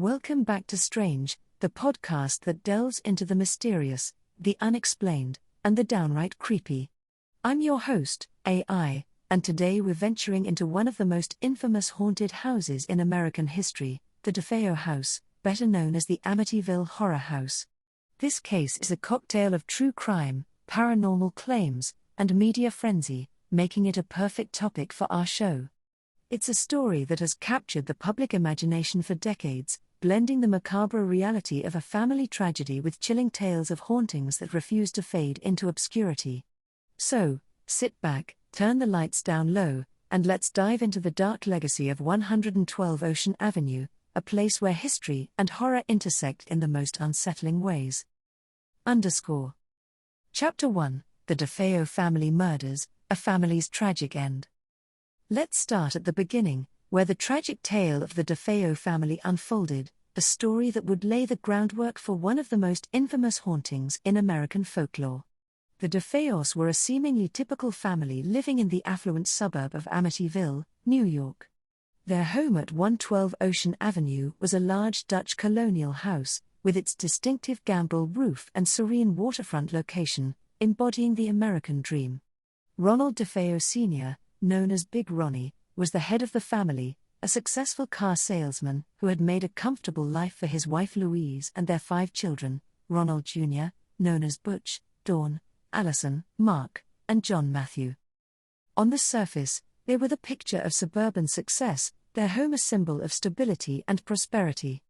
Welcome back to strAInge, the podcast that delves into the mysterious, the unexplained, and the downright creepy. I'm your host, AI, and today we're venturing into one of the most infamous haunted houses in American history, the DeFeo house, better known as the Amityville Horror House. This case is a cocktail of true crime, paranormal claims, and media frenzy, making it a perfect topic for our show. It's a story that has captured the public imagination for decades, blending the macabre reality of a family tragedy with chilling tales of hauntings that refuse to fade into obscurity. So, sit back, turn the lights down low, and let's dive into the dark legacy of 112 Ocean Avenue, a place where history and horror intersect in the most unsettling ways. Chapter 1: The DeFeo Family Murders, a Family's Tragic End. Let's start at the beginning, where the tragic tale of the DeFeo family unfolded, a story that would lay the groundwork for one of the most infamous hauntings in American folklore. The DeFeos were a seemingly typical family living in the affluent suburb of Amityville, New York. Their home at 112 Ocean Avenue was a large Dutch colonial house, with its distinctive gambrel roof and serene waterfront location, embodying the American dream. Ronald DeFeo Sr., known as Big Ronnie, was the head of the family, a successful car salesman who had made a comfortable life for his wife Louise and their 5 children, Ronald Jr., known as Butch, Dawn, Allison, Mark, and John Matthew. On the surface, they were the picture of suburban success, their home a symbol of stability and prosperity.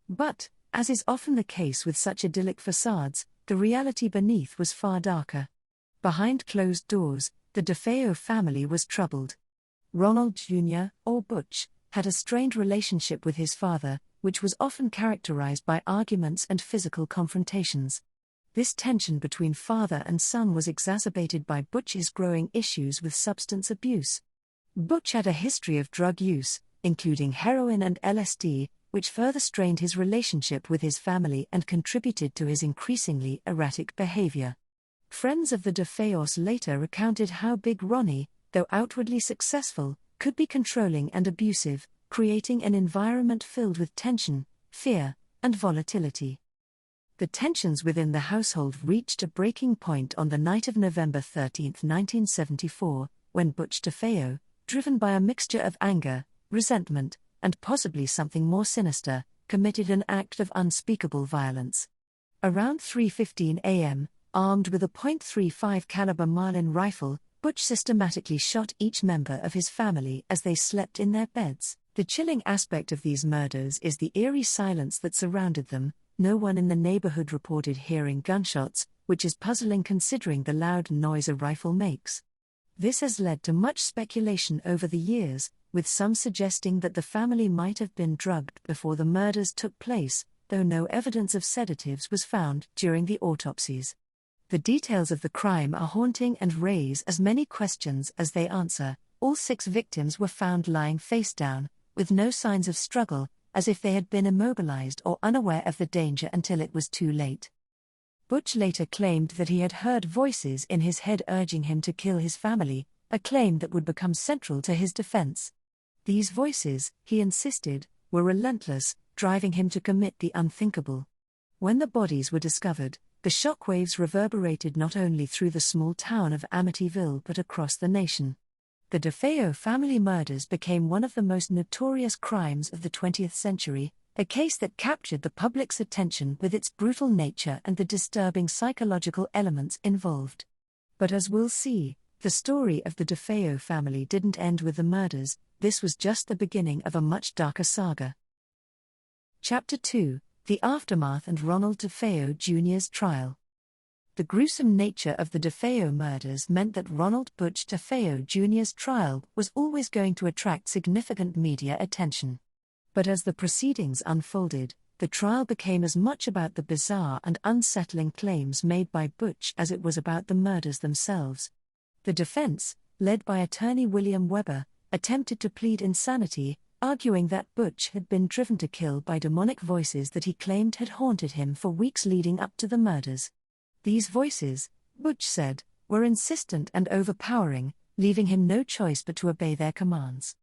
But, as is often the case with such idyllic facades, the reality beneath was far darker. Behind closed doors, the DeFeo family was troubled. Ronald Jr., or Butch, had a strained relationship with his father, which was often characterized by arguments and physical confrontations. This tension between father and son was exacerbated by Butch's growing issues with substance abuse. Butch had a history of drug use, including heroin and LSD, which further strained his relationship with his family and contributed to his increasingly erratic behavior. Friends of the DeFeos later recounted how Big Ronnie, though outwardly successful, could be controlling and abusive, creating an environment filled with tension, fear, and volatility. The tensions within the household reached a breaking point on the night of November 13, 1974, when Butch DeFeo, driven by a mixture of anger, resentment, and possibly something more sinister, committed an act of unspeakable violence. Around 3:15 a.m., armed with a .35 caliber Marlin rifle, Butch systematically shot each member of his family as they slept in their beds. The chilling aspect of these murders is the eerie silence that surrounded them. No one in the neighborhood reported hearing gunshots, which is puzzling considering the loud noise a rifle makes. This has led to much speculation over the years, with some suggesting that the family might have been drugged before the murders took place, though no evidence of sedatives was found during the autopsies. The details of the crime are haunting and raise as many questions as they answer. All 6 victims were found lying face down, with no signs of struggle, as if they had been immobilized or unaware of the danger until it was too late. Butch later claimed that he had heard voices in his head urging him to kill his family, a claim that would become central to his defense. These voices, he insisted, were relentless, driving him to commit the unthinkable. When the bodies were discovered, the shockwaves reverberated not only through the small town of Amityville but across the nation. The DeFeo family murders became one of the most notorious crimes of the 20th century, a case that captured the public's attention with its brutal nature and the disturbing psychological elements involved. But as we'll see, the story of the DeFeo family didn't end with the murders. This was just the beginning of a much darker saga. Chapter 2: The Aftermath and Ronald DeFeo Jr.'s Trial. The gruesome nature of the DeFeo murders meant that Ronald Butch DeFeo Jr.'s trial was always going to attract significant media attention. But as the proceedings unfolded, the trial became as much about the bizarre and unsettling claims made by Butch as it was about the murders themselves. The defense, led by attorney William Weber, attempted to plead insanity, arguing that Butch had been driven to kill by demonic voices that he claimed had haunted him for weeks leading up to the murders. These voices, Butch said, were insistent and overpowering, leaving him no choice but to obey their commands.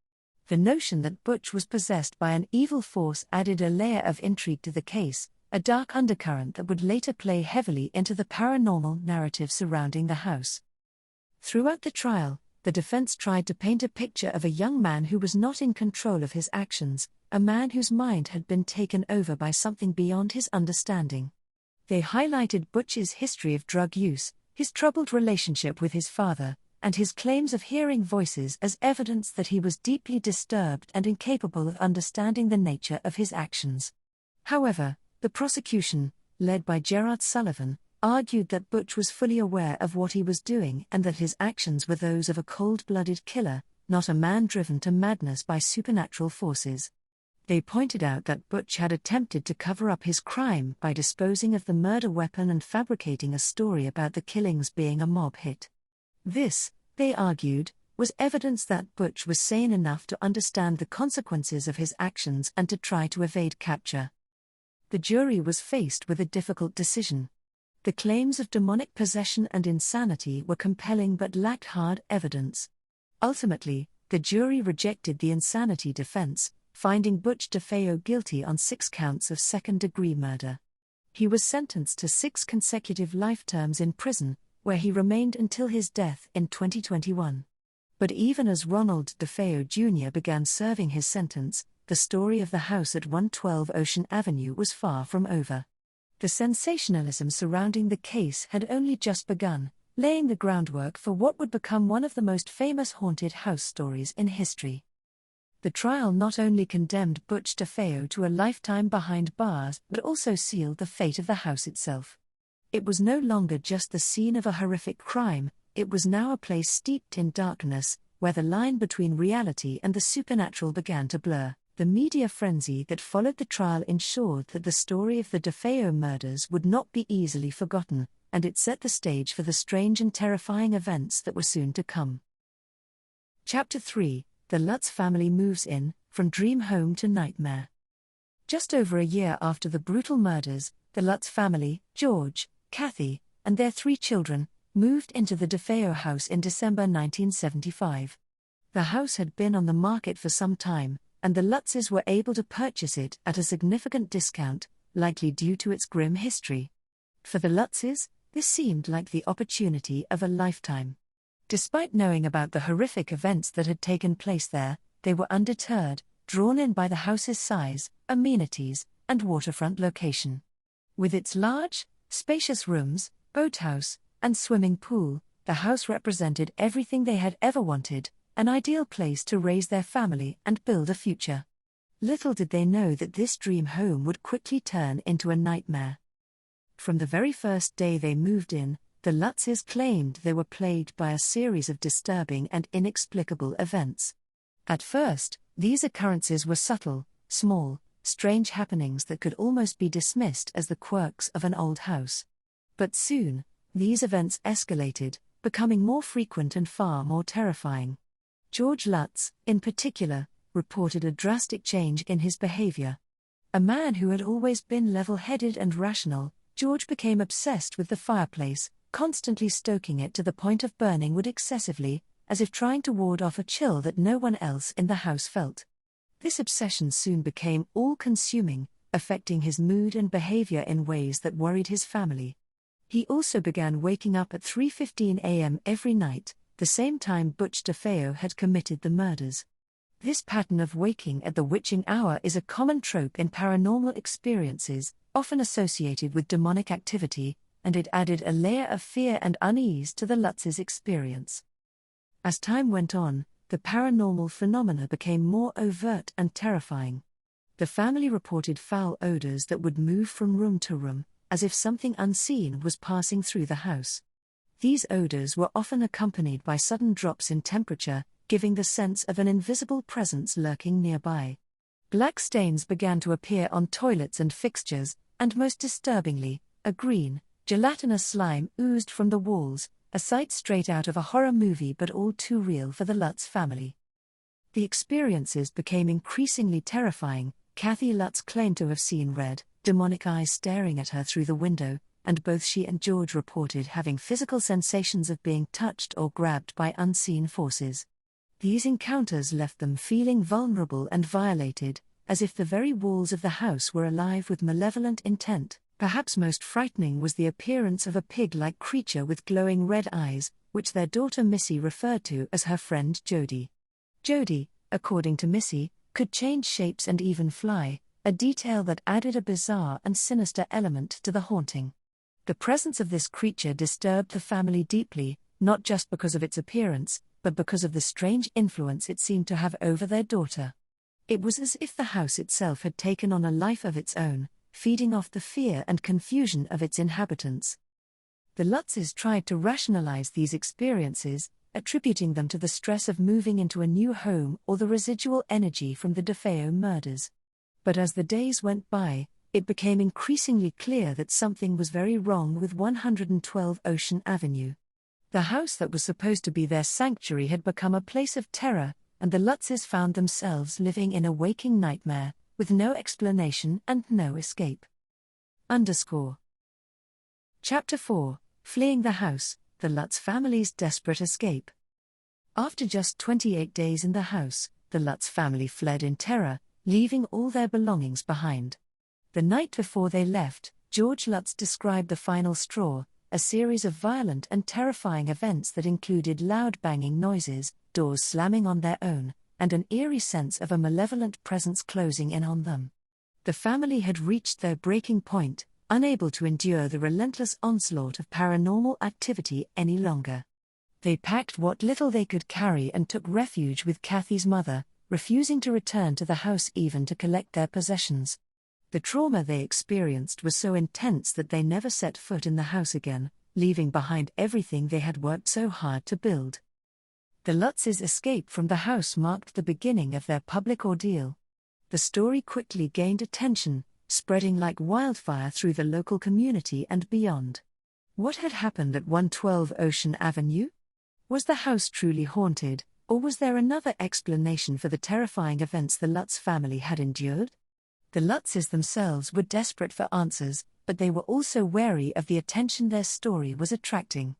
The notion that Butch was possessed by an evil force added a layer of intrigue to the case, a dark undercurrent that would later play heavily into the paranormal narrative surrounding the house. Throughout the trial, the defense tried to paint a picture of a young man who was not in control of his actions, a man whose mind had been taken over by something beyond his understanding. They highlighted Butch's history of drug use, his troubled relationship with his father, and his claims of hearing voices as evidence that he was deeply disturbed and incapable of understanding the nature of his actions. However, the prosecution, led by Gerard Sullivan, argued that Butch was fully aware of what he was doing and that his actions were those of a cold-blooded killer, not a man driven to madness by supernatural forces. They pointed out that Butch had attempted to cover up his crime by disposing of the murder weapon and fabricating a story about the killings being a mob hit. This, they argued, was evidence that Butch was sane enough to understand the consequences of his actions and to try to evade capture. The jury was faced with a difficult decision. The claims of demonic possession and insanity were compelling but lacked hard evidence. Ultimately, the jury rejected the insanity defense, finding Butch DeFeo guilty on 6 counts of second-degree murder. He was sentenced to 6 consecutive life terms in prison, where he remained until his death in 2021. But even as Ronald DeFeo Jr. began serving his sentence, the story of the house at 112 Ocean Avenue was far from over. The sensationalism surrounding the case had only just begun, laying the groundwork for what would become one of the most famous haunted house stories in history. The trial not only condemned Butch DeFeo to a lifetime behind bars but also sealed the fate of the house itself. It was no longer just the scene of a horrific crime, it was now a place steeped in darkness, where the line between reality and the supernatural began to blur. The media frenzy that followed the trial ensured that the story of the DeFeo murders would not be easily forgotten, and it set the stage for the strange and terrifying events that were soon to come. Chapter 3: The Lutz Family Moves In, From Dream Home to Nightmare. Just over a year after the brutal murders, the Lutz family, George, Kathy, and their 3 children, moved into the DeFeo house in December 1975. The house had been on the market for some time, and the Lutzes were able to purchase it at a significant discount, likely due to its grim history. For the Lutzes, this seemed like the opportunity of a lifetime. Despite knowing about the horrific events that had taken place there, they were undeterred, drawn in by the house's size, amenities, and waterfront location. With its large, spacious rooms, boathouse, and swimming pool, the house represented everything they had ever wanted: an ideal place to raise their family and build a future. Little did they know that this dream home would quickly turn into a nightmare. From the very first day they moved in, the Lutzes claimed they were plagued by a series of disturbing and inexplicable events. At first, these occurrences were subtle, small, strange happenings that could almost be dismissed as the quirks of an old house. But soon, these events escalated, becoming more frequent and far more terrifying. George Lutz, in particular, reported a drastic change in his behavior. A man who had always been level-headed and rational, George became obsessed with the fireplace, constantly stoking it to the point of burning wood excessively, as if trying to ward off a chill that no one else in the house felt. This obsession soon became all-consuming, affecting his mood and behavior in ways that worried his family. He also began waking up at 3:15 a.m. every night, the same time Butch DeFeo had committed the murders. This pattern of waking at the witching hour is a common trope in paranormal experiences, often associated with demonic activity, and it added a layer of fear and unease to the Lutzes' experience. As time went on, the paranormal phenomena became more overt and terrifying. The family reported foul odors that would move from room to room, as if something unseen was passing through the house. These odors were often accompanied by sudden drops in temperature, giving the sense of an invisible presence lurking nearby. Black stains began to appear on toilets and fixtures, and most disturbingly, a green, gelatinous slime oozed from the walls, a sight straight out of a horror movie but all too real for the Lutz family. The experiences became increasingly terrifying. Kathy Lutz claimed to have seen red, demonic eyes staring at her through the window, and both she and George reported having physical sensations of being touched or grabbed by unseen forces. These encounters left them feeling vulnerable and violated, as if the very walls of the house were alive with malevolent intent. Perhaps most frightening was the appearance of a pig-like creature with glowing red eyes, which their daughter Missy referred to as her friend Jody. Jody, according to Missy, could change shapes and even fly, a detail that added a bizarre and sinister element to the haunting. The presence of this creature disturbed the family deeply, not just because of its appearance, but because of the strange influence it seemed to have over their daughter. It was as if the house itself had taken on a life of its own, feeding off the fear and confusion of its inhabitants. The Lutzes tried to rationalize these experiences, attributing them to the stress of moving into a new home or the residual energy from the DeFeo murders. But as the days went by, it became increasingly clear that something was very wrong with 112 Ocean Avenue. The house that was supposed to be their sanctuary had become a place of terror, and the Lutzes found themselves living in a waking nightmare, with no explanation and no escape. Chapter 4: Fleeing the House, the Lutz family's desperate escape. After just 28 days in the house, the Lutz family fled in terror, leaving all their belongings behind. The night before they left, George Lutz described the final straw, a series of violent and terrifying events that included loud banging noises, doors slamming on their own, and an eerie sense of a malevolent presence closing in on them. The family had reached their breaking point, unable to endure the relentless onslaught of paranormal activity any longer. They packed what little they could carry and took refuge with Kathy's mother, refusing to return to the house even to collect their possessions. The trauma they experienced was so intense that they never set foot in the house again, leaving behind everything they had worked so hard to build. The Lutzes' escape from the house marked the beginning of their public ordeal. The story quickly gained attention, spreading like wildfire through the local community and beyond. What had happened at 112 Ocean Avenue? Was the house truly haunted, or was there another explanation for the terrifying events the Lutz family had endured? The Lutzes themselves were desperate for answers, but they were also wary of the attention their story was attracting.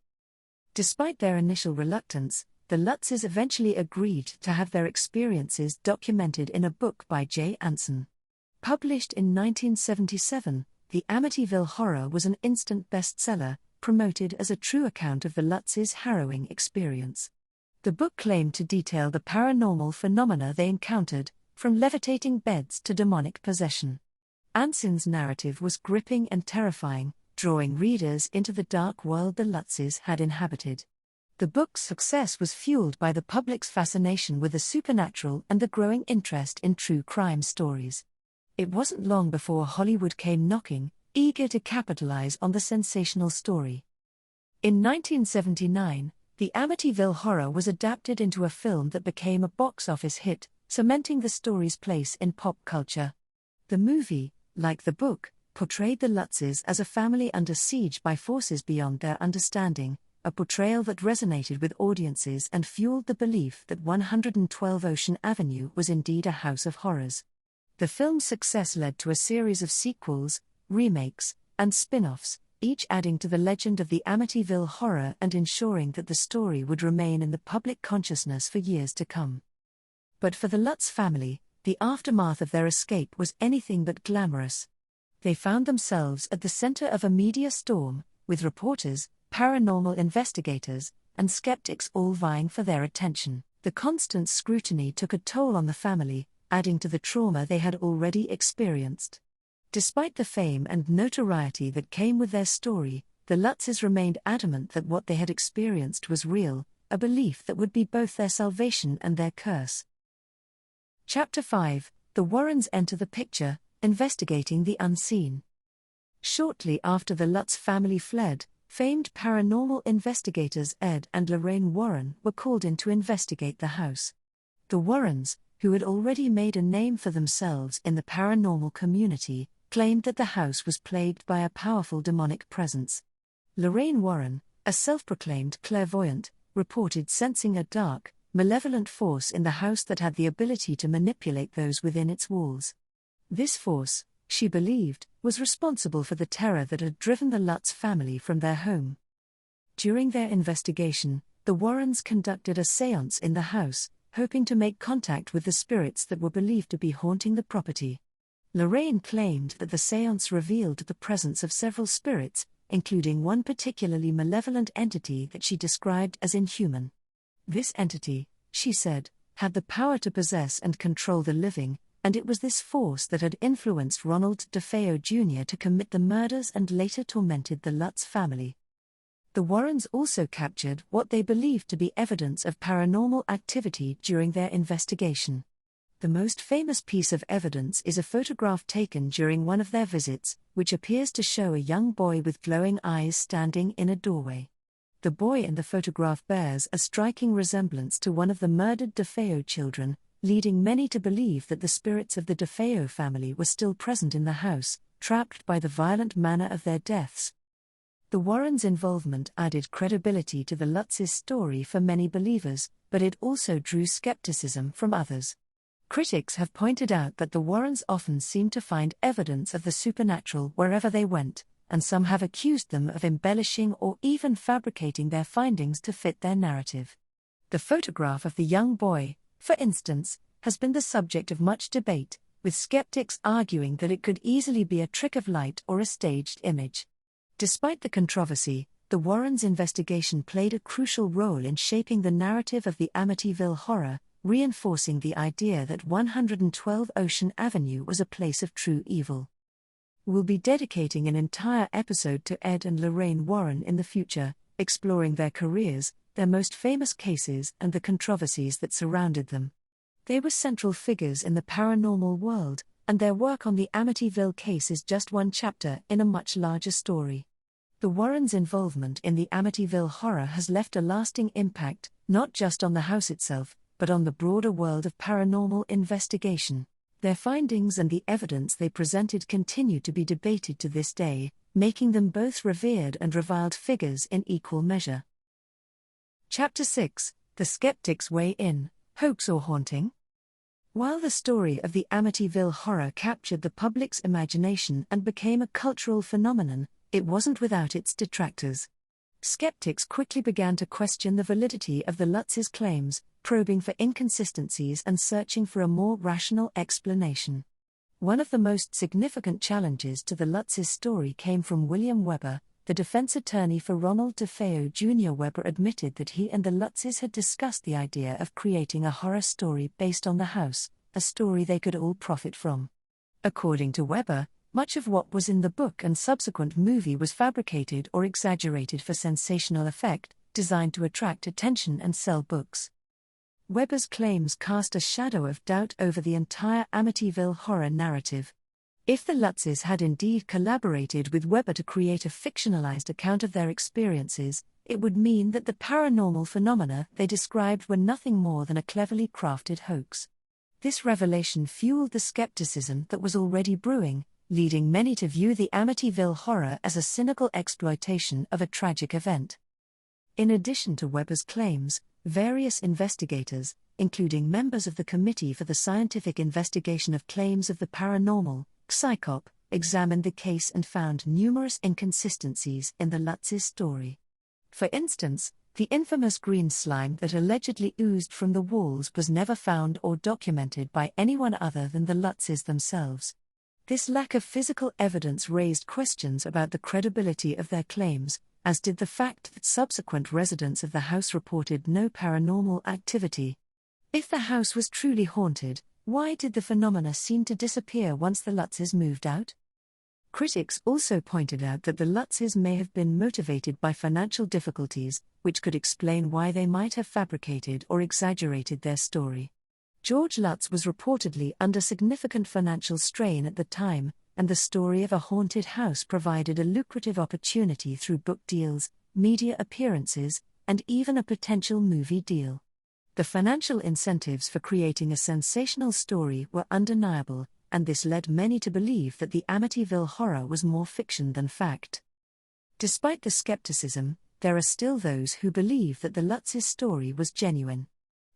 Despite their initial reluctance, the Lutzes eventually agreed to have their experiences documented in a book by J. Anson. Published in 1977, The Amityville Horror was an instant bestseller, promoted as a true account of the Lutzes' harrowing experience. The book claimed to detail the paranormal phenomena they encountered, from levitating beds to demonic possession. Anson's narrative was gripping and terrifying, drawing readers into the dark world the Lutzes had inhabited. The book's success was fueled by the public's fascination with the supernatural and the growing interest in true crime stories. It wasn't long before Hollywood came knocking, eager to capitalize on the sensational story. In 1979, The Amityville Horror was adapted into a film that became a box office hit, cementing the story's place in pop culture. The movie, like the book, portrayed the Lutzes as a family under siege by forces beyond their understanding, a portrayal that resonated with audiences and fueled the belief that 112 Ocean Avenue was indeed a house of horrors. The film's success led to a series of sequels, remakes, and spin-offs, each adding to the legend of the Amityville Horror and ensuring that the story would remain in the public consciousness for years to come. But for the Lutz family, the aftermath of their escape was anything but glamorous. They found themselves at the center of a media storm, with reporters, paranormal investigators, and skeptics all vying for their attention. The constant scrutiny took a toll on the family, adding to the trauma they had already experienced. Despite the fame and notoriety that came with their story, the Lutzes remained adamant that what they had experienced was real, a belief that would be both their salvation and their curse. Chapter 5: The Warrens enter the picture, investigating the unseen. Shortly after the Lutz family fled, famed paranormal investigators Ed and Lorraine Warren were called in to investigate the house. The Warrens, who had already made a name for themselves in the paranormal community, claimed that the house was plagued by a powerful demonic presence. Lorraine Warren, a self-proclaimed clairvoyant, reported sensing a dark, malevolent force in the house that had the ability to manipulate those within its walls. This force, she believed, was responsible for the terror that had driven the Lutz family from their home. During their investigation, the Warrens conducted a séance in the house, hoping to make contact with the spirits that were believed to be haunting the property. Lorraine claimed that the séance revealed the presence of several spirits, including one particularly malevolent entity that she described as inhuman. This entity, she said, had the power to possess and control the living, and it was this force that had influenced Ronald DeFeo Jr. to commit the murders and later tormented the Lutz family. The Warrens also captured what they believed to be evidence of paranormal activity during their investigation. The most famous piece of evidence is a photograph taken during one of their visits, which appears to show a young boy with glowing eyes standing in a doorway. The boy in the photograph bears a striking resemblance to one of the murdered DeFeo children, leading many to believe that the spirits of the DeFeo family were still present in the house, trapped by the violent manner of their deaths. The Warrens' involvement added credibility to the Lutz's story for many believers, but it also drew skepticism from others. Critics have pointed out that the Warrens often seem to find evidence of the supernatural wherever they went, and some have accused them of embellishing or even fabricating their findings to fit their narrative. The photograph of the young boy, for instance, has been the subject of much debate, with skeptics arguing that it could easily be a trick of light or a staged image. Despite the controversy, the Warrens' investigation played a crucial role in shaping the narrative of the Amityville Horror, reinforcing the idea that 112 Ocean Avenue was a place of true evil. We'll be dedicating an entire episode to Ed and Lorraine Warren in the future, exploring their careers, their most famous cases, and the controversies that surrounded them. They were central figures in the paranormal world, and their work on the Amityville case is just one chapter in a much larger story. The Warrens' involvement in the Amityville Horror has left a lasting impact, not just on the house itself, but on the broader world of paranormal investigation. Their findings and the evidence they presented continue to be debated to this day, making them both revered and reviled figures in equal measure. Chapter 6: The Skeptics Weigh In, Hoax or Haunting? While the story of the Amityville Horror captured the public's imagination and became a cultural phenomenon, it wasn't without its detractors. Skeptics quickly began to question the validity of the Lutz's claims, probing for inconsistencies and searching for a more rational explanation. One of the most significant challenges to the Lutz's story came from William Weber, the defense attorney for Ronald DeFeo Jr. Weber admitted that he and the Lutz's had discussed the idea of creating a horror story based on the house, a story they could all profit from. According to Weber, much of what was in the book and subsequent movie was fabricated or exaggerated for sensational effect, designed to attract attention and sell books. Weber's claims cast a shadow of doubt over the entire Amityville Horror narrative. If the Lutz's had indeed collaborated with Weber to create a fictionalized account of their experiences, it would mean that the paranormal phenomena they described were nothing more than a cleverly crafted hoax. This revelation fueled the skepticism that was already brewing, leading many to view the Amityville Horror as a cynical exploitation of a tragic event. In addition to Weber's claims, various investigators, including members of the Committee for the Scientific Investigation of Claims of the Paranormal, CSICOP, examined the case and found numerous inconsistencies in the Lutz's story. For instance, the infamous green slime that allegedly oozed from the walls was never found or documented by anyone other than the Lutz's themselves. This lack of physical evidence raised questions about the credibility of their claims, as did the fact that subsequent residents of the house reported no paranormal activity. If the house was truly haunted, why did the phenomena seem to disappear once the Lutz's moved out? Critics also pointed out that the Lutz's may have been motivated by financial difficulties, which could explain why they might have fabricated or exaggerated their story. George Lutz was reportedly under significant financial strain at the time, and the story of a haunted house provided a lucrative opportunity through book deals, media appearances, and even a potential movie deal. The financial incentives for creating a sensational story were undeniable, and this led many to believe that the Amityville Horror was more fiction than fact. Despite the skepticism, there are still those who believe that the Lutz's story was genuine.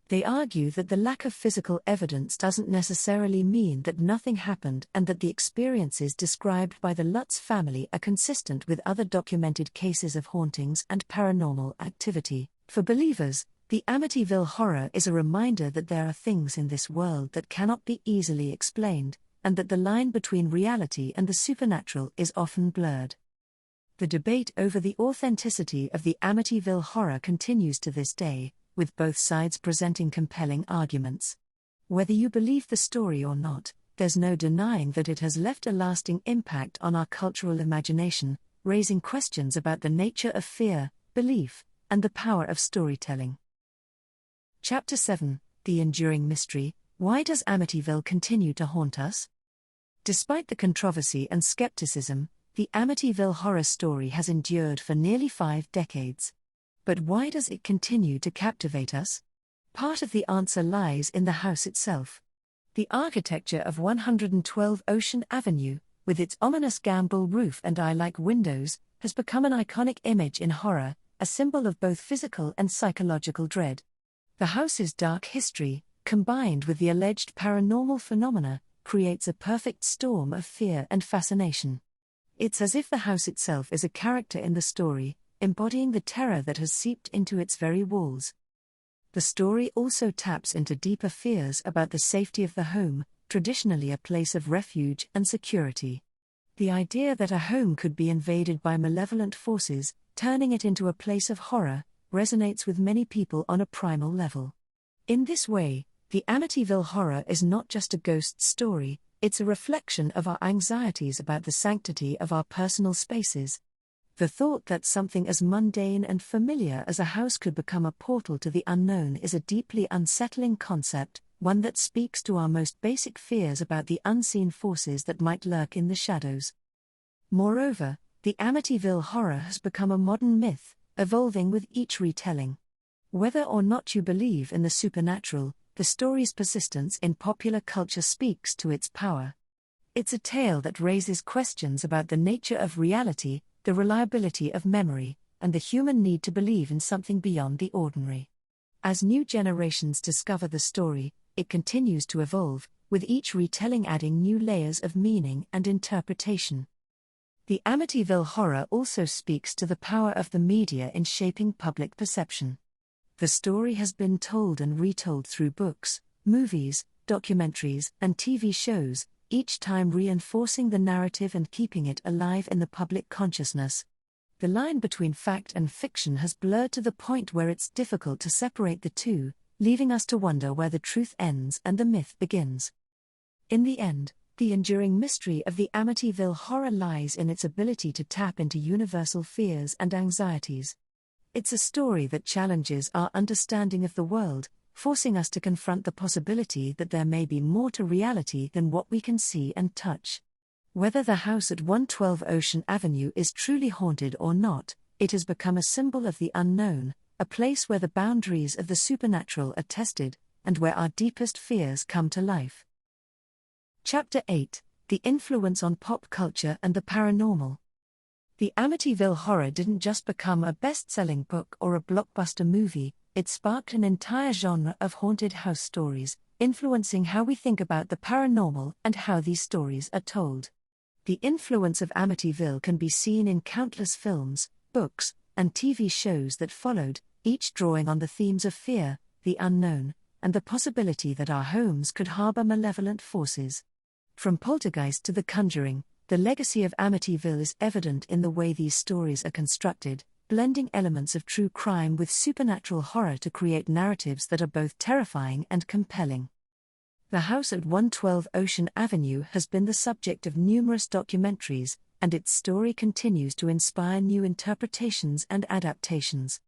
They argue that the lack of physical evidence doesn't necessarily mean that nothing happened and that the experiences described by the Lutz family are consistent with other documented cases of hauntings and paranormal activity. For believers, The Amityville Horror is a reminder that there are things in this world that cannot be easily explained, and that the line between reality and the supernatural is often blurred. The debate over the authenticity of the Amityville Horror continues to this day, with both sides presenting compelling arguments. Whether you believe the story or not, there's no denying that it has left a lasting impact on our cultural imagination, raising questions about the nature of fear, belief, and the power of storytelling. Chapter 7: The Enduring Mystery. Why does Amityville continue to haunt us? Despite the controversy and skepticism, the Amityville horror story has endured for nearly 5 decades. But why does it continue to captivate us? Part of the answer lies in the house itself. The architecture of 112 Ocean Avenue, with its ominous gambrel roof and eye-like windows, has become an iconic image in horror, a symbol of both physical and psychological dread. The house's dark history, combined with the alleged paranormal phenomena, creates a perfect storm of fear and fascination. It's as if the house itself is a character in the story, embodying the terror that has seeped into its very walls. The story also taps into deeper fears about the safety of the home, traditionally a place of refuge and security. The idea that a home could be invaded by malevolent forces, turning it into a place of horror, resonates with many people on a primal level. In this way, the Amityville Horror is not just a ghost story, it's a reflection of our anxieties about the sanctity of our personal spaces. The thought that something as mundane and familiar as a house could become a portal to the unknown is a deeply unsettling concept, one that speaks to our most basic fears about the unseen forces that might lurk in the shadows. Moreover, the Amityville Horror has become a modern myth, evolving with each retelling. Whether or not you believe in the supernatural, the story's persistence in popular culture speaks to its power. It's a tale that raises questions about the nature of reality, the reliability of memory, and the human need to believe in something beyond the ordinary. As new generations discover the story, it continues to evolve, with each retelling adding new layers of meaning and interpretation. The Amityville Horror also speaks to the power of the media in shaping public perception. The story has been told and retold through books, movies, documentaries, and TV shows, each time reinforcing the narrative and keeping it alive in the public consciousness. The line between fact and fiction has blurred to the point where it's difficult to separate the two, leaving us to wonder where the truth ends and the myth begins. In the end, the enduring mystery of the Amityville Horror lies in its ability to tap into universal fears and anxieties. It's a story that challenges our understanding of the world, forcing us to confront the possibility that there may be more to reality than what we can see and touch. Whether the house at 112 Ocean Avenue is truly haunted or not, it has become a symbol of the unknown, a place where the boundaries of the supernatural are tested, and where our deepest fears come to life. Chapter 8: The Influence on Pop Culture and the Paranormal. The Amityville Horror didn't just become a best-selling book or a blockbuster movie, it sparked an entire genre of haunted house stories, influencing how we think about the paranormal and how these stories are told. The influence of Amityville can be seen in countless films, books, and TV shows that followed, each drawing on the themes of fear, the unknown, and the possibility that our homes could harbor malevolent forces. From Poltergeist to The Conjuring, the legacy of Amityville is evident in the way these stories are constructed, blending elements of true crime with supernatural horror to create narratives that are both terrifying and compelling. The house at 112 Ocean Avenue has been the subject of numerous documentaries, and its story continues to inspire new interpretations and adaptations.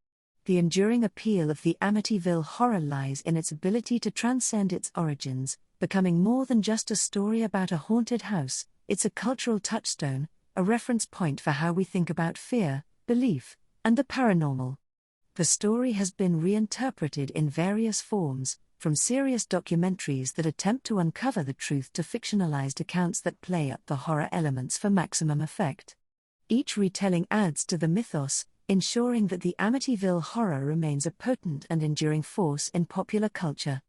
The enduring appeal of the Amityville Horror lies in its ability to transcend its origins, becoming more than just a story about a haunted house. It's a cultural touchstone, a reference point for how we think about fear, belief, and the paranormal. The story has been reinterpreted in various forms, from serious documentaries that attempt to uncover the truth to fictionalized accounts that play up the horror elements for maximum effect. Each retelling adds to the mythos, ensuring that the Amityville Horror remains a potent and enduring force in popular culture.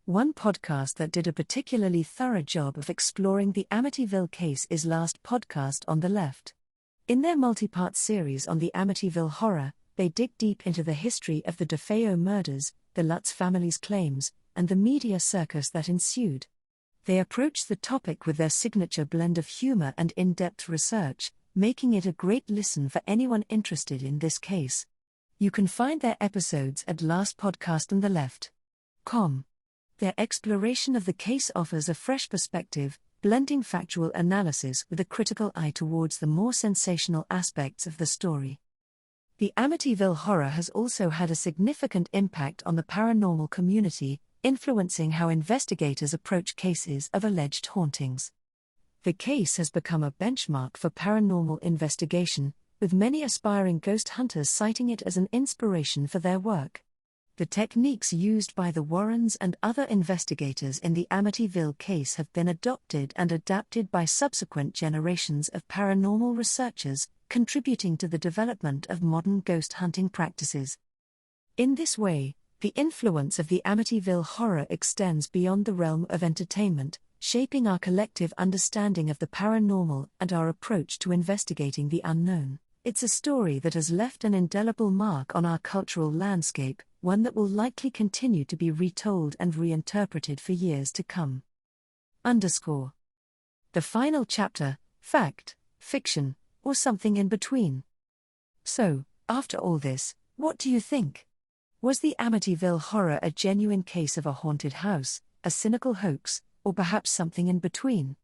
One podcast that did a particularly thorough job of exploring the Amityville case is Last Podcast on the Left. In their multi-part series on the Amityville Horror, they dig deep into the history of the DeFeo murders, the Lutz family's claims, and the media circus that ensued. They approach the topic with their signature blend of humor and in-depth research, making it a great listen for anyone interested in this case. You can find their episodes at lastpodcastondtheleft.com. Their exploration of the case offers a fresh perspective, blending factual analysis with a critical eye towards the more sensational aspects of the story. The Amityville horror has also had a significant impact on the paranormal community, influencing how investigators approach cases of alleged hauntings. The case has become a benchmark for paranormal investigation, with many aspiring ghost hunters citing it as an inspiration for their work. The techniques used by the Warrens and other investigators in the Amityville case have been adopted and adapted by subsequent generations of paranormal researchers, contributing to the development of modern ghost hunting practices. In this way, the influence of the Amityville horror extends beyond the realm of entertainment, shaping our collective understanding of the paranormal and our approach to investigating the unknown. It's a story that has left an indelible mark on our cultural landscape, one that will likely continue to be retold and reinterpreted for years to come. The final chapter, fact, fiction, or something in between. So, after all this, what do you think? Was the Amityville horror a genuine case of a haunted house, a cynical hoax, or perhaps something in between?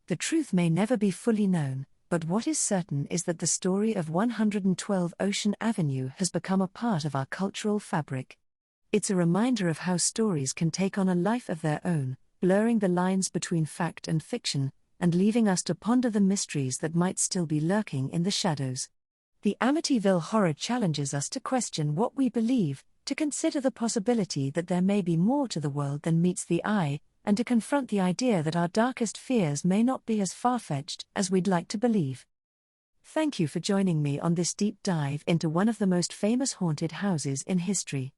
The truth may never be fully known, but what is certain is that the story of 112 Ocean Avenue has become a part of our cultural fabric. It's a reminder of how stories can take on a life of their own, blurring the lines between fact and fiction, and leaving us to ponder the mysteries that might still be lurking in the shadows. The Amityville horror challenges us to question what we believe, to consider the possibility that there may be more to the world than meets the eye, and to confront the idea that our darkest fears may not be as far-fetched as we'd like to believe. Thank you for joining me on this deep dive into one of the most famous haunted houses in history.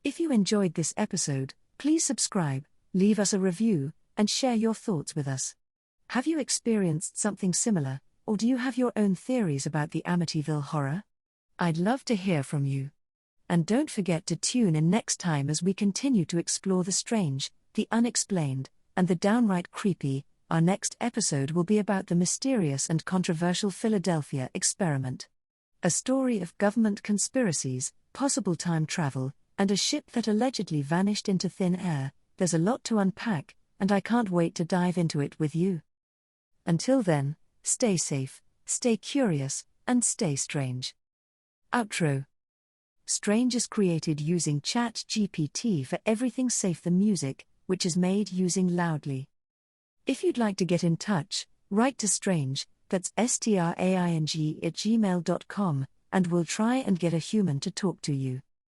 If you enjoyed this episode, please subscribe, leave us a review, and share your thoughts with us. Have you experienced something similar, or do you have your own theories about the Amityville horror? I'd love to hear from you. And don't forget to tune in next time as we continue to explore the strange, the unexplained, and the downright creepy. Our next episode will be about the mysterious and controversial Philadelphia experiment. A story of government conspiracies, possible time travel, and a ship that allegedly vanished into thin air. There's a lot to unpack, and I can't wait to dive into it with you. Until then, stay safe, stay curious, and stay strange. Outro. strAInge is created using ChatGPT for everything safe the music, which is made using Loudly. If you'd like to get in touch, write to strAInge, that's strAInge @gmail.com, and we'll try and get a human to talk to you.